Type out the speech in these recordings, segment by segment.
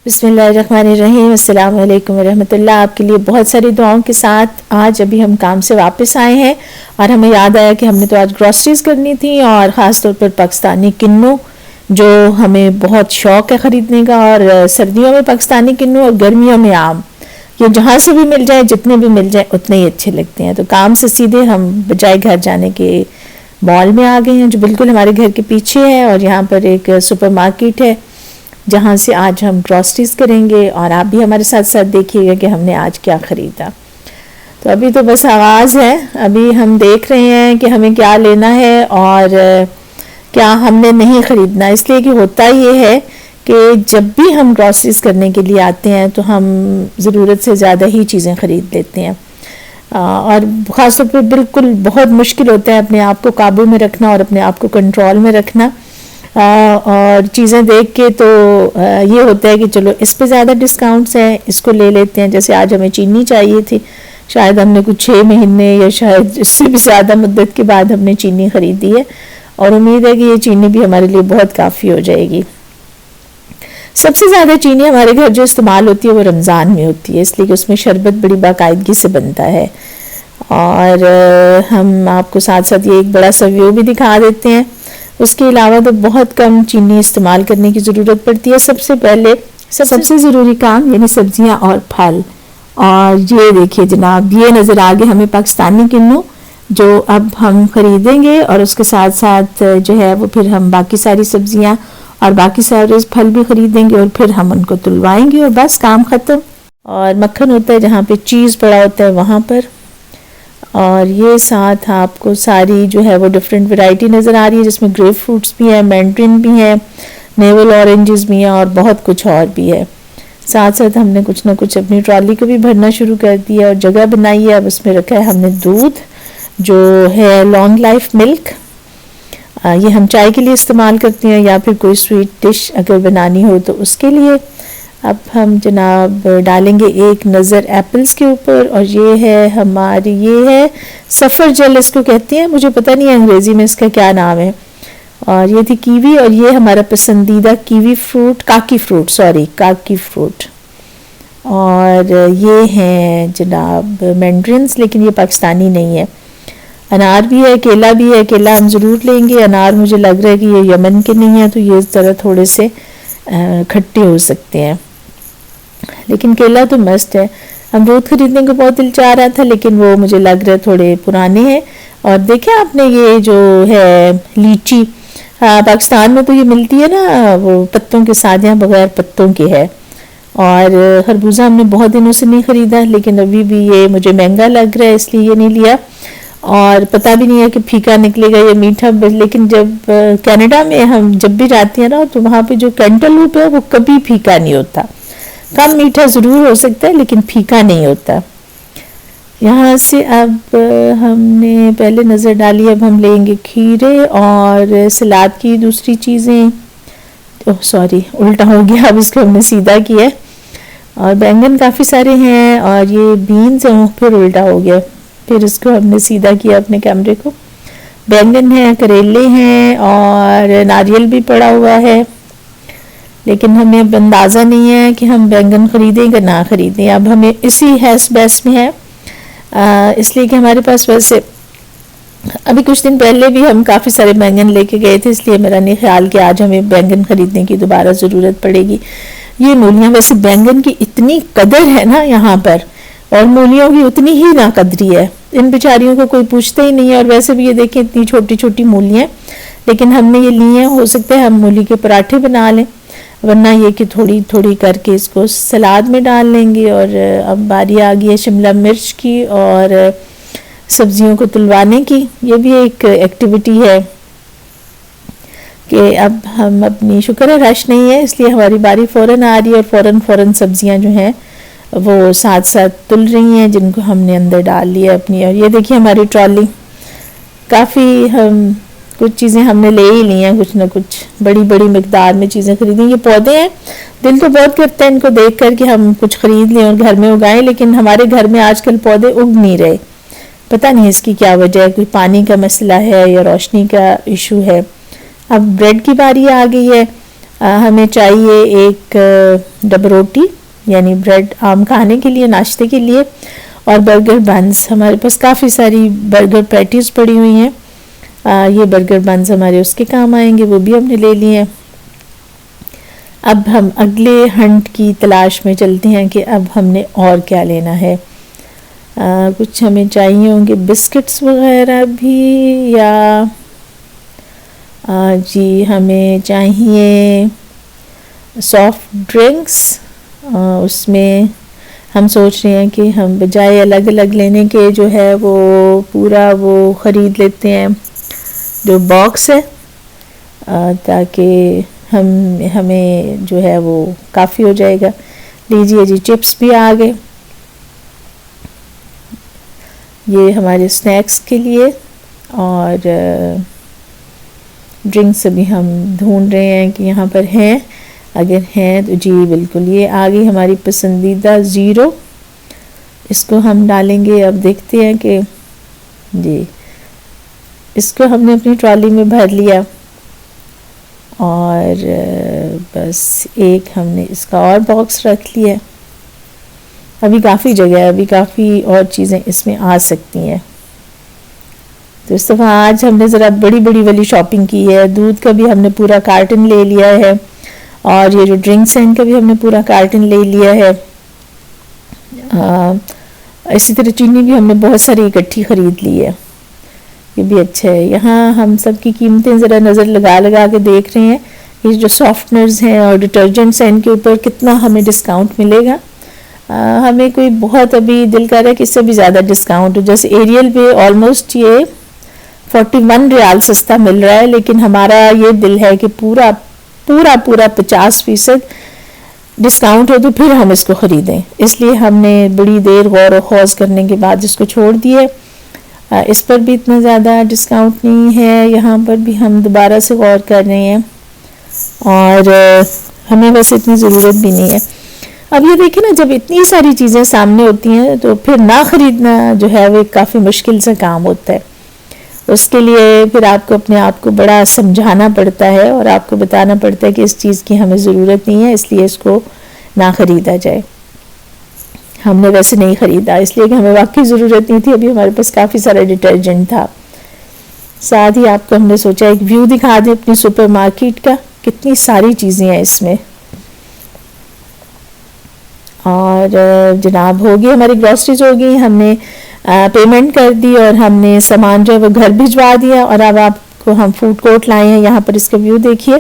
बिस्मिल्लाहिर्रहमानिर्रहीम। अस्सलाम वालेकुम रहमतुल्लाह। आपके लिए बहुत सारी दुआओं के साथ आज अभी हम काम से वापस आए हैं और हमें याद आया कि हमने तो आज ग्रॉसरीज करनी थी और ख़ास तौर पर पाकिस्तानी किन्नू जो हमें बहुत शौक़ है ख़रीदने का। और सर्दियों में पाकिस्तानी किन्नू और गर्मियों में आम, ये जहाँ से भी मिल जाए, जितने भी मिल जाए उतने ही अच्छे लगते हैं। तो काम से सीधे हम बजाय घर जाने के मॉल में आ गए हैं जो बिल्कुल हमारे घर के पीछे है। और यहाँ पर एक सुपरमार्केट है जहाँ से आज हम ग्रॉसरीज करेंगे और आप भी हमारे साथ साथ देखिएगा कि हमने आज क्या ख़रीदा। तो अभी तो बस आगाज़ है, अभी हम देख रहे हैं कि हमें क्या लेना है और क्या हमने नहीं ख़रीदना। इसलिए कि होता ये है कि जब भी हम ग्रॉसरीज करने के लिए आते हैं तो हम ज़रूरत से ज़्यादा ही चीज़ें ख़रीद लेते हैं और ख़ास तौर पर बिल्कुल बहुत मुश्किल होता है अपने आप को काबू में रखना और अपने आप को कंट्रोल में रखना। और चीज़ें देख के तो ये होता है कि चलो इस पे ज़्यादा डिस्काउंट्स हैं, इसको ले लेते हैं। जैसे आज हमें चीनी चाहिए थी, शायद हमने कुछ 6 महीने या शायद इससे भी ज़्यादा मुद्दत के बाद हमने चीनी ख़रीदी है और उम्मीद है कि ये चीनी भी हमारे लिए बहुत काफ़ी हो जाएगी। सबसे ज़्यादा चीनी हमारे घर जो इस्तेमाल होती है वो रमज़ान में होती है, इसलिए कि उसमें शरबत बड़ी बाकायदगी से बनता है। और हम आपको साथ साथ ये एक बड़ा सा व्यू भी दिखा देते हैं। उसके अलावा तो बहुत कम चीनी इस्तेमाल करने की ज़रूरत पड़ती है। सबसे पहले सबसे ज़रूरी काम यानी सब्जियां और फल। और ये देखिए जनाब, ये नज़र आ गए हमें पाकिस्तानी किन्नू जो अब हम ख़रीदेंगे और उसके साथ साथ जो है वो फिर हम बाकी सारी सब्जियां और बाकी सारे फल भी ख़रीदेंगे और फिर हम उनको तुलवाएंगे और बस काम ख़त्म। और मक्खन होता है जहाँ पे चीज़ पड़ा होता है वहाँ पर। और ये साथ आपको सारी जो है वो डिफरेंट वैरायटी नज़र आ रही है जिसमें ग्रेप फ्रूट्स भी हैं, मैंड्रिन भी हैं, नेवल ऑरेंजेस भी हैं और बहुत कुछ और भी है। साथ साथ हमने कुछ ना कुछ अपनी ट्रॉली को भी भरना शुरू कर दिया और जगह बनाई है। अब उसमें रखा है हमने दूध जो है लॉन्ग लाइफ मिल्क। ये हम चाय के लिए इस्तेमाल करते हैं या फिर कोई स्वीट डिश अगर बनानी हो तो उसके लिए। अब हम जनाब डालेंगे एक नज़र एप्पल्स के ऊपर और ये है हमारी, ये है सफ़र जल इसको कहते हैं, मुझे पता नहीं है अंग्रेज़ी में इसका क्या नाम है। और ये थी कीवी और ये हमारा पसंदीदा कीवी फ्रूट, काकी फ्रूट। और ये हैं जनाब मैंड्रिन्स, लेकिन ये पाकिस्तानी नहीं है। अनार भी है, केला भी है, केला हम ज़रूर लेंगे। अनार मुझे लग रहा है कि ये यमन के नहीं है तो ये इस तरह थोड़े से खट्टे हो सकते हैं, लेकिन केला तो मस्त है। अमरूद खरीदने को बहुत दिल चाह रहा था लेकिन वो मुझे लग रहा है थोड़े पुराने हैं। और देखें आपने ये जो है लीची, पाकिस्तान में तो ये मिलती है ना वो पत्तों के साथ, यहाँ बगैर पत्तों के है। और खरबूजा हमने बहुत दिनों से नहीं ख़रीदा लेकिन अभी भी ये मुझे महंगा लग रहा है इसलिए ये नहीं लिया। और पता भी नहीं है कि फीका निकलेगा या मीठा। लेकिन जब कनाडा में हम जब भी जाते हैं ना तो वहाँ पे जो कैंटलूप है वो कभी फीका नहीं होता। कम मीठा ज़रूर हो सकता है लेकिन फीका नहीं होता। यहाँ से अब हमने पहले नज़र डाली, अब हम लेंगे खीरे और सलाद की दूसरी चीज़ें। ओह सॉरी, उल्टा हो गया, अब इसको हमने सीधा किया। और बैंगन काफ़ी सारे हैं और ये बीन्स हैं, फिर उल्टा हो गया, फिर इसको हमने सीधा किया अपने कैमरे को। बैंगन है, करेले हैं और नारियल भी पड़ा हुआ है, लेकिन हमें अब अंदाज़ा नहीं है कि हम बैंगन ख़रीदें या ना ख़रीदें। अब हमें इसी हैस बैस में है इसलिए कि हमारे पास वैसे अभी कुछ दिन पहले भी हम काफ़ी सारे बैंगन लेके गए थे, इसलिए मेरा नहीं ख्याल कि आज हमें बैंगन ख़रीदने की दोबारा ज़रूरत पड़ेगी। ये मूलियाँ, वैसे बैंगन की इतनी कदर है ना यहाँ पर और मूलियों की उतनी ही नाकदरी है, इन बेचारियों को कोई पूछता ही नहीं है। और वैसे भी ये देखें इतनी छोटी छोटी मूलियाँ, लेकिन हमने ये ली हैं, हो सकता है हम मूली के पराठे बना लें, वरना ये कि थोड़ी थोड़ी करके इसको सलाद में डाल लेंगे। और अब बारी आ गई है शिमला मिर्च की और सब्जियों को तुलवाने की। ये भी एक एक्टिविटी है कि अब हम अपनी, शुक्र है रश नहीं है इसलिए हमारी बारी फ़ौरन आ रही है और फ़ौरन सब्जियां जो हैं वो साथ साथ तुल रही हैं जिनको हमने अंदर डाल लिया अपनी। और ये देखिए हमारी ट्रॉली, काफ़ी हम कुछ चीज़ें हमने ले ही ली हैं, कुछ ना कुछ बड़ी बड़ी मिकदार में चीज़ें खरीदी। ये पौधे हैं, दिल तो बहुत करता है इनको देख कर कि हम कुछ ख़रीद लें और घर में उगाएं, लेकिन हमारे घर में आजकल पौधे उग नहीं रहे। पता नहीं इसकी क्या वजह है, कोई पानी का मसला है या रोशनी का इशू है। अब ब्रेड की बारी आ गई है हमें चाहिए एक डबल रोटी यानी ब्रेड आम खाने के लिए, नाश्ते के लिए, और बर्गर बन्स। हमारे पास काफ़ी सारी बर्गर पैटीज़ पड़ी हुई हैं। ये बर्गर बन्स हमारे उसके काम आएंगे, वो भी हमने ले लिए हैं। अब हम अगले हंट की तलाश में चलते हैं कि अब हमने और क्या लेना है। कुछ हमें चाहिए होंगे बिस्किट्स वगैरह भी, या जी हमें चाहिए सॉफ्ट ड्रिंक्स। उसमें हम सोच रहे हैं कि हम बजाय अलग अलग लेने के जो है वो पूरा वो ख़रीद लेते हैं जो बॉक्स है, ताकि हमें जो है वो काफ़ी हो जाएगा। लीजिए जी, चिप्स भी आ गए, ये हमारे स्नैक्स के लिए। और ड्रिंक्स अभी हम ढूंढ रहे हैं कि यहाँ पर हैं, अगर हैं तो जी बिल्कुल ये आ गई हमारी पसंदीदा ज़ीरो। इसको हम डालेंगे। अब देखते हैं कि जी इसको हमने अपनी ट्रॉली में भर लिया, और बस एक हमने इसका और बॉक्स रख लिया। अभी काफ़ी जगह है, अभी काफ़ी और चीज़ें इसमें आ सकती हैं। तो इस दफ़ा आज हमने ज़रा बड़ी बड़ी वाली शॉपिंग की है। दूध का भी हमने पूरा कार्टन ले लिया है, और ये जो ड्रिंक्स हैं इनका भी हमने पूरा कार्टन ले लिया है। इसी तरह चीनी भी हमने बहुत सारी इकट्ठी ख़रीद ली है, ये भी अच्छा है। यहाँ हम सब की कीमतें ज़रा नज़र लगा लगा के देख रहे हैं, ये जो सॉफ्टनर्स हैं और डिटर्जेंट्स हैं इनके ऊपर कितना हमें डिस्काउंट मिलेगा। हमें कोई बहुत अभी दिल कर रहा है कि इससे भी ज़्यादा डिस्काउंट हो। जैसे एरियल पे ऑलमोस्ट ये 41 रियाल सस्ता मिल रहा है, लेकिन हमारा ये दिल है कि पूरा पूरा पूरा 50% डिस्काउंट हो तो फिर हम इसको ख़रीदें। इसलिए हमने बड़ी देर गौर व खौज करने के बाद इसको छोड़ दिए। इस पर भी इतना ज़्यादा डिस्काउंट नहीं है, यहाँ पर भी हम दोबारा से गौर कर रहे हैं, और हमें वैसे इतनी ज़रूरत भी नहीं है। अब ये देखिए ना, जब इतनी सारी चीज़ें सामने होती हैं तो फिर ना ख़रीदना जो है वो काफ़ी मुश्किल से काम होता है। उसके लिए फिर आपको अपने आप को बड़ा समझाना पड़ता है और आपको बताना पड़ता है कि इस चीज़ की हमें ज़रूरत नहीं है, इसलिए इसको ना ख़रीदा जाए। हमने वैसे नहीं ख़रीदा इसलिए कि हमें वाकई ज़रूरत नहीं थी। अभी हमारे पास काफ़ी सारा डिटर्जेंट था। साथ ही आपको हमने सोचा एक व्यू दिखा दें अपनी सुपरमार्केट का, कितनी सारी चीज़ें हैं इसमें। और जनाब हो गई हमारी ग्रॉसरीज हो गई, हमने पेमेंट कर दी और हमने सामान जो है वो घर भिजवा दिया। और अब आपको हम फूड कोर्ट लाए हैं, यहाँ पर इसका व्यू देखिए।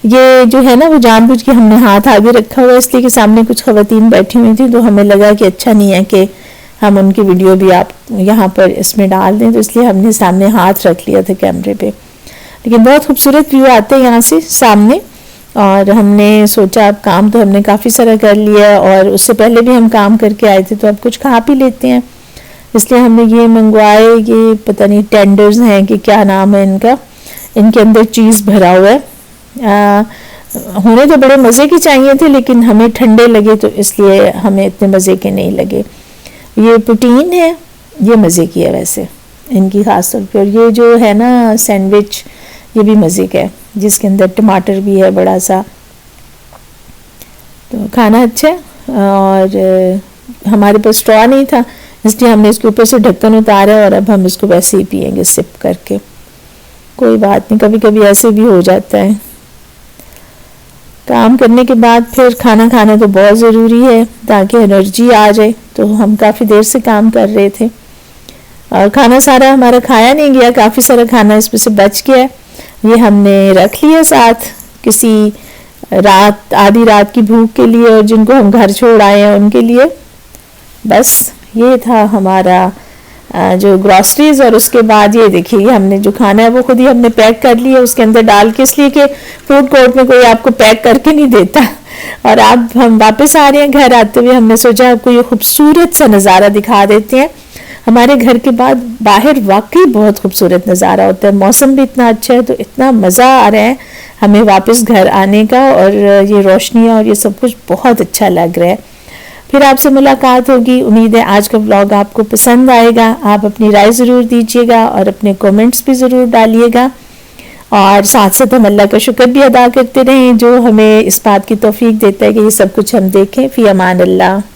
ये जो है ना वो जानबूझ के हमने हाथ आगे रखा हुआ है, इसलिए कि सामने कुछ ख़वातीन बैठी हुई थी, तो हमें लगा कि अच्छा नहीं है कि हम उनकी वीडियो भी आप यहाँ पर इसमें डाल दें, तो इसलिए हमने सामने हाथ रख लिया था कैमरे पे। लेकिन बहुत खूबसूरत व्यू आते हैं यहाँ से सामने, और हमने सोचा अब काम तो हमने काफ़ी सारा कर लिया, और उससे पहले भी हम काम करके आए थे, तो अब कुछ खा पी लेते हैं। इसलिए हमने ये मंगवाए, ये पता नहीं टेंडर्स हैं कि क्या नाम है इनका, इनके अंदर चीज़ भरा हुआ है। होने तो बड़े मज़े के चाहिए थे, लेकिन हमें ठंडे लगे तो इसलिए हमें इतने मज़े के नहीं लगे। ये प्रोटीन है, ये मज़े की है वैसे इनकी ख़ास तौर पर। और ये जो है ना सैंडविच, ये भी मज़े का है, जिसके अंदर टमाटर भी है बड़ा सा। तो खाना अच्छा है, और हमारे पास स्ट्रॉ नहीं था, इसलिए हमने इसके ऊपर से ढक्कन उतारा, और अब हम इसको वैसे ही पियेंगे सिप करके। कोई बात नहीं, कभी कभी ऐसे भी हो जाता है। काम करने के बाद फिर खाना खाना तो बहुत ज़रूरी है ताकि एनर्जी आ जाए। तो हम काफ़ी देर से काम कर रहे थे, और खाना सारा हमारा खाया नहीं गया, काफ़ी सारा खाना इसमें से बच गया। ये हमने रख लिया साथ किसी रात, आधी रात की भूख के लिए, और जिनको हम घर छोड़ आए हैं उनके लिए। बस ये था हमारा जो ग्रॉसरीज। और उसके बाद ये देखिए हमने जो खाना है वो खुद ही हमने पैक कर लिया उसके अंदर डाल के, इसलिए कि फूड कोर्ट में कोई आपको पैक करके नहीं देता। और अब हम वापस आ रहे हैं घर, आते हुए हमने सोचा आपको ये खूबसूरत सा नज़ारा दिखा देते हैं। हमारे घर के बाद बाहर वाकई बहुत खूबसूरत नज़ारा होता है, मौसम भी इतना अच्छा है, तो इतना मज़ा आ रहा है हमें वापस घर आने का, और ये रोशनियाँ और ये सब कुछ बहुत अच्छा लग रहा है। फिर आपसे मुलाकात होगी। उम्मीद है आज का व्लॉग आपको पसंद आएगा। आप अपनी राय ज़रूर दीजिएगा और अपने कमेंट्स भी ज़रूर डालिएगा। और साथ साथ हम अल्लाह का शुक्र भी अदा करते रहें जो हमें इस बात की तौफीक देता है कि ये सब कुछ हम देखें। फ़ी अमान अल्लाह।